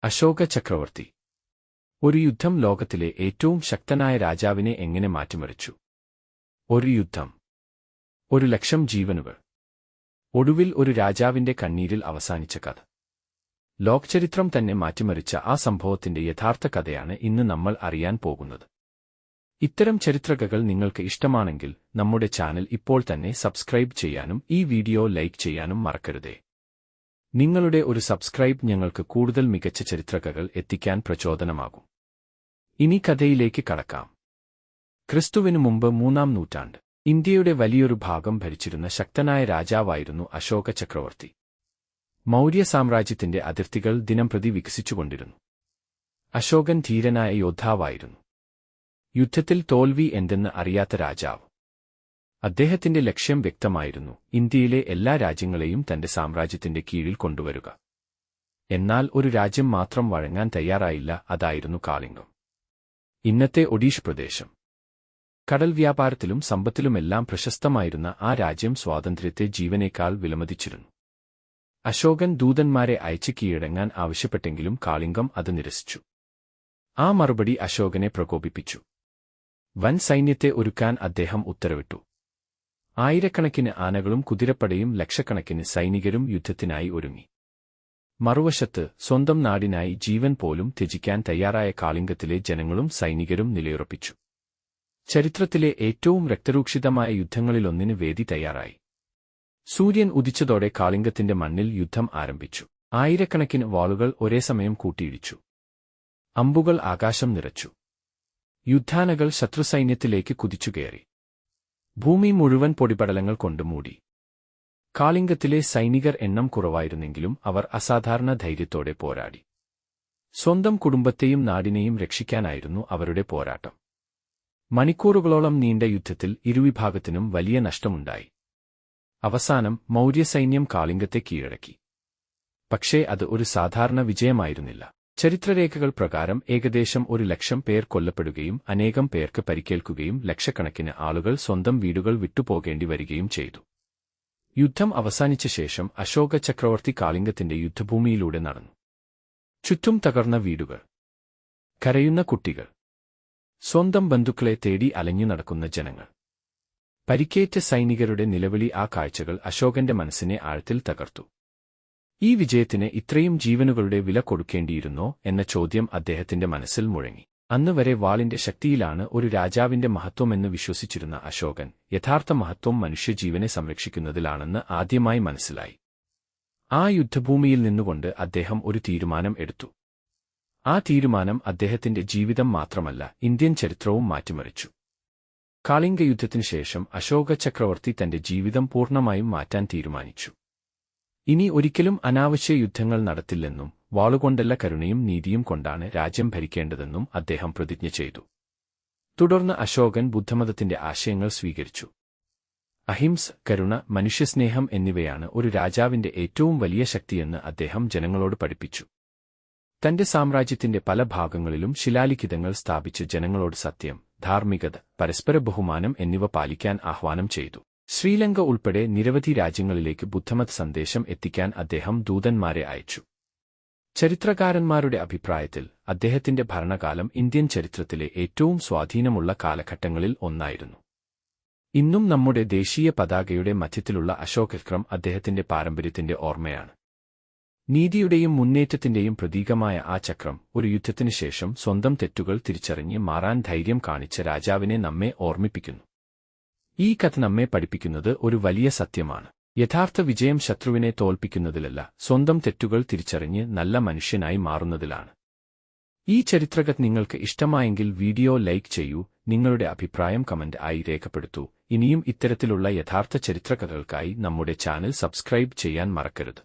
അശോക ചക്രവർത്തി. ഒരു യുദ്ധം ലോകത്തിലെ ഏറ്റവും ശക്തനായ രാജാവിനെ എങ്ങനെ മാറ്റിമറിച്ചു? ഒരു യുദ്ധം, 1,00,000 ജീവനുകൾ. ഒടുവിൽ ഒരു രാജാവിന്റെ കണ്ണീരിൽ അവസാനിച്ച കഥ. ലോകചരിത്രം തന്നെ മാറ്റിമറിച്ച ആ സംഭവത്തിന്റെ യഥാർത്ഥ കഥയാണ് ഇന്ന് നമ്മൾ അറിയാൻ പോകുന്നത്. ഇത്തരം ചരിത്രകഥകൾ നിങ്ങൾക്ക് ഇഷ്ടമാണെങ്കിൽ നമ്മുടെ ചാനൽ ഇപ്പോൾ തന്നെ സബ്സ്ക്രൈബ് ചെയ്യാനും ഈ വീഡിയോ ലൈക്ക് ചെയ്യാനും മറക്കരുതേ. നിങ്ങളുടെ ഒരു സബ്സ്ക്രൈബ് ഞങ്ങൾക്ക് കൂടുതൽ മികച്ച ചരിത്രകഥകൾ എത്തിക്കാൻ പ്രചോദനമാകും. ഇനി കഥയിലേക്ക് കടക്കാം. ക്രിസ്തുവിനു മുമ്പ് 3-ാം നൂറ്റാണ്ട് ഇന്ത്യയുടെ വലിയൊരു ഭാഗം ഭരിച്ചിരുന്ന ശക്തനായ രാജാവായിരുന്നു അശോക ചക്രവർത്തി. മൗര്യ സാമ്രാജ്യത്തിന്റെ അതിർത്തികൾ ദിനംപ്രതി വികസിച്ചുകൊണ്ടിരുന്നു. അശോകൻ ധീരനായ യോദ്ധാവായിരുന്നു. യുദ്ധത്തിൽ തോൽവി എന്തെന്ന് അറിയാത്ത രാജാവ്. അദ്ദേഹത്തിന്റെ ലക്ഷ്യം വ്യക്തമായിരുന്നു: ഇന്ത്യയിലെ എല്ലാ രാജ്യങ്ങളെയും തന്റെ സാമ്രാജ്യത്തിന്റെ കീഴിൽ കൊണ്ടുവരുക. എന്നാൽ ഒരു രാജ്യം മാത്രം വഴങ്ങാൻ തയ്യാറായില്ല, അതായിരുന്നു കാളിംഗം. ഇന്നത്തെ ഒഡീഷ പ്രദേശം. കടൽ വ്യാപാരത്തിലും സമ്പത്തിലുമെല്ലാം പ്രശസ്തമായിരുന്ന ആ രാജ്യം സ്വാതന്ത്ര്യത്തെ ജീവനേക്കാൾ വിലമതിച്ചിരുന്നു. അശോകൻ ദൂതന്മാരെ അയച്ച് കീഴടങ്ങാൻ ആവശ്യപ്പെട്ടെങ്കിലും കാളിംഗം അത് നിരസിച്ചു. ആ മറുപടി അശോകനെ പ്രകോപിപ്പിച്ചു. വൻ സൈന്യത്തെ ഒരുക്കാൻ അദ്ദേഹം ഉത്തരവിട്ടു. ആയിരക്കണക്കിന് ആനകളും കുതിരപ്പടയും ലക്ഷക്കണക്കിന് സൈനികരും യുദ്ധത്തിനായി ഒരുങ്ങി. മറുവശത്ത് സ്വന്തം നാടിനായി ജീവൻ പോലും ത്യജിക്കാൻ തയ്യാറായ കാളിംഗത്തിലെ ജനങ്ങളും സൈനികരും നിലയുറപ്പിച്ചു. ചരിത്രത്തിലെ ഏറ്റവും രക്തരൂക്ഷിതമായ യുദ്ധങ്ങളിലൊന്നിന് വേദി തയ്യാറായി. സൂര്യൻ ഉദിച്ചതോടെ കാളിംഗത്തിന്റെ മണ്ണിൽ യുദ്ധം ആരംഭിച്ചു. ആയിരക്കണക്കിന് വാളുകൾ ഒരേ സമയം കൂട്ടിയിടിച്ചു. അമ്പുകൾ ആകാശം നിറച്ചു. യുദ്ധാനകൾ ശത്രുസൈന്യത്തിലേക്ക് കുതിച്ചുകയറി. ഭൂമി മുഴുവൻ പൊടിപടലങ്ങൾ കൊണ്ട് മൂടി. കാളിംഗത്തിലെ സൈനികർ എണ്ണം കുറവായിരുന്നെങ്കിലും അവർ അസാധാരണ ധൈര്യത്തോടെ പോരാടി. സ്വന്തം കുടുംബത്തെയും നാടിനെയും രക്ഷിക്കാനായിരുന്നു അവരുടെ പോരാട്ടം. മണിക്കൂറുകളോളം നീണ്ട യുദ്ധത്തിൽ ഇരുവിഭാഗത്തിനും വലിയ നഷ്ടമുണ്ടായി. അവസാനം മൗര്യസൈന്യം കാളിംഗത്തെ കീഴടക്കി. പക്ഷേ അത് ഒരു സാധാരണ വിജയമായിരുന്നില്ല. ചരിത്രരേഖകൾ പ്രകാരം ഏകദേശം 1,00,000 പേർ കൊല്ലപ്പെടുകയും അനേകം പേർക്ക് പരിക്കേൽക്കുകയും ലക്ഷക്കണക്കിന് ആളുകൾ സ്വന്തം വീടുകൾ വിട്ടുപോകേണ്ടി വരികയും ചെയ്തു. യുദ്ധം അവസാനിച്ച ശേഷം അശോക ചക്രവർത്തി കാളിംഗത്തിന്റെ യുദ്ധഭൂമിയിലൂടെ നടന്നു. ചുറ്റും തകർന്ന വീടുകൾ, കരയുന്ന കുട്ടികൾ, സ്വന്തം ബന്ധുക്കളെ തേടി അലഞ്ഞു നടക്കുന്ന ജനങ്ങൾ, പരിക്കേറ്റ സൈനികരുടെ നിലവിളി. ആ കാഴ്ചകൾ അശോകന്റെ മനസ്സിനെ ആഴത്തിൽ തകർത്തു. ഈ വിജയത്തിന് ഇത്രയും ജീവനുകളുടെ വില കൊടുക്കേണ്ടിയിരുന്നോ എന്ന ചോദ്യം അദ്ദേഹത്തിന്റെ മനസ്സിൽ മുഴങ്ങി. അന്ന് വരെ വാളിന്റെ ശക്തിയിലാണ് ഒരു രാജാവിന്റെ മഹത്വമെന്ന് വിശ്വസിച്ചിരുന്ന അശോകൻ, യഥാർത്ഥ മഹത്വം മനുഷ്യജീവനെ സംരക്ഷിക്കുന്നതിലാണെന്ന് ആദ്യമായി മനസ്സിലായി. ആ യുദ്ധഭൂമിയിൽ നിന്നുകൊണ്ട് അദ്ദേഹം ഒരു തീരുമാനം എടുത്തു. ആ തീരുമാനം അദ്ദേഹത്തിന്റെ ജീവിതം മാത്രമല്ല, ഇന്ത്യൻ ചരിത്രവും മാറ്റിമറിച്ചു. കാളിംഗ യുദ്ധത്തിനു ശേഷം അശോക ചക്രവർത്തി തന്റെ ജീവിതം പൂർണ്ണമായും മാറ്റാൻ തീരുമാനിച്ചു. ഇനി ഒരിക്കലും അനാവശ്യ യുദ്ധങ്ങൾ നടത്തില്ലെന്നും വാളുകൊണ്ടല്ല കരുണയും നീതിയും കൊണ്ടാണ് രാജ്യം ഭരിക്കേണ്ടതെന്നും അദ്ദേഹം പ്രതിജ്ഞ ചെയ്തു. തുടർന്ന് അശോകൻ ബുദ്ധമതത്തിന്റെ ആശയങ്ങൾ സ്വീകരിച്ചു. അഹിംസ, കരുണ, മനുഷ്യസ്നേഹം എന്നിവയാണ് ഒരു രാജാവിന്റെ ഏറ്റവും വലിയ ശക്തിയെന്ന് അദ്ദേഹം ജനങ്ങളോട് പഠിപ്പിച്ചു. തന്റെ സാമ്രാജ്യത്തിന്റെ പല ഭാഗങ്ങളിലും ശിലാലിഖിതങ്ങൾ സ്ഥാപിച്ച് ജനങ്ങളോട് സത്യം, ധാർമ്മികത, പരസ്പര ബഹുമാനം എന്നിവ പാലിക്കാൻ ആഹ്വാനം ചെയ്തു. ശ്രീലങ്ക ഉൾപ്പെടെ നിരവധി രാജ്യങ്ങളിലേക്ക് ബുദ്ധമത സന്ദേശം എത്തിക്കാൻ അദ്ദേഹം ദൂതന്മാരെ അയച്ചു. ചരിത്രകാരന്മാരുടെ അഭിപ്രായത്തിൽ അദ്ദേഹത്തിന്റെ ഭരണകാലം ഇന്ത്യൻ ചരിത്രത്തിലെ ഏറ്റവും സ്വാധീനമുള്ള കാലഘട്ടങ്ങളിൽ ഒന്നായിരുന്നു. ഇന്നും നമ്മുടെ ദേശീയ പതാകയുടെ മധ്യത്തിലുള്ള അശോകചക്രം അദ്ദേഹത്തിന്റെ പാരമ്പര്യത്തിന്റെ ഓർമ്മയാണ്. നീതിയുടെയും മുന്നേറ്റത്തിന്റെയും പ്രതീകമായ ആ ചക്രം ഒരു യുദ്ധത്തിനു ശേഷം സ്വന്തം തെറ്റുകൾ തിരിച്ചറിഞ്ഞ് മാറാൻ ധൈര്യം കാണിച്ച രാജാവിനെ നമ്മെ ഓർമ്മിപ്പിക്കുന്നു. ഈ കഥ നമ്മെ പഠിപ്പിക്കുന്നത് ഒരു വലിയ സത്യമാണ്: യഥാർത്ഥ വിജയം ശത്രുവിനെ തോൽപ്പിക്കുന്നതിലല്ല, സ്വന്തം തെറ്റുകൾ തിരിച്ചറിഞ്ഞ് നല്ല മനുഷ്യനായി മാറുന്നതിലാണ്. ഈ ചരിത്രകഥ നിങ്ങൾക്ക് ഇഷ്ടമായെങ്കിൽ വീഡിയോ ലൈക്ക് ചെയ്യൂ. നിങ്ങളുടെ അഭിപ്രായം കമന്റ് ആയി രേഖപ്പെടുത്തൂ. ഇനിയും ഇത്തരത്തിലുള്ള യഥാർത്ഥ ചരിത്രകഥകൾക്കായി നമ്മുടെ ചാനൽ സബ്സ്ക്രൈബ് ചെയ്യാൻ മറക്കരുത്.